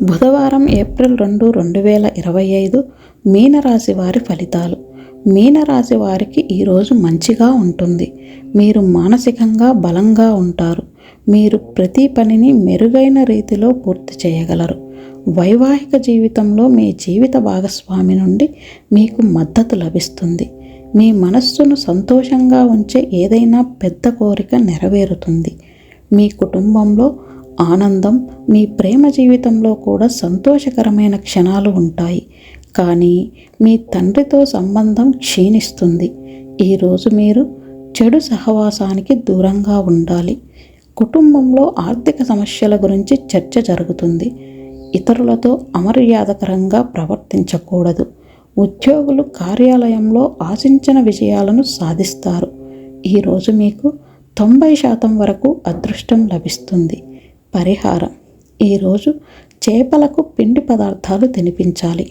బుధవారం ఏప్రిల్ 2, 2025 మీనరాశి వారి ఫలితాలు. మీనరాశి వారికి ఈరోజు మంచిగా ఉంటుంది. మీరు మానసికంగా బలంగా ఉంటారు. మీరు ప్రతి పనిని మెరుగైన రీతిలో పూర్తి చేయగలరు. వైవాహిక జీవితంలో మీ జీవిత భాగస్వామి నుండి మీకు మద్దతు లభిస్తుంది. మీ మనస్సును సంతోషంగా ఉంచే ఏదైనా పెద్ద కోరిక నెరవేరుతుంది. మీ కుటుంబంలో ఆనందం, మీ ప్రేమ జీవితంలో కూడా సంతోషకరమైన క్షణాలు ఉంటాయి. కానీ మీ తండ్రితో సంబంధం క్షీణిస్తుంది. ఈరోజు మీరు చెడు సహవాసానికి దూరంగా ఉండాలి. కుటుంబంలో ఆర్థిక సమస్యల గురించి చర్చ జరుగుతుంది. ఇతరులతో అమర్యాదకరంగా ప్రవర్తించకూడదు. ఉద్యోగులు కార్యాలయంలో ఆశించిన విజయాలను సాధిస్తారు. ఈరోజు మీకు 90% వరకు అదృష్టం లభిస్తుంది. పరిహారం: ఈరోజు చేపలకు పిండి పదార్థాలు తినిపించాలి.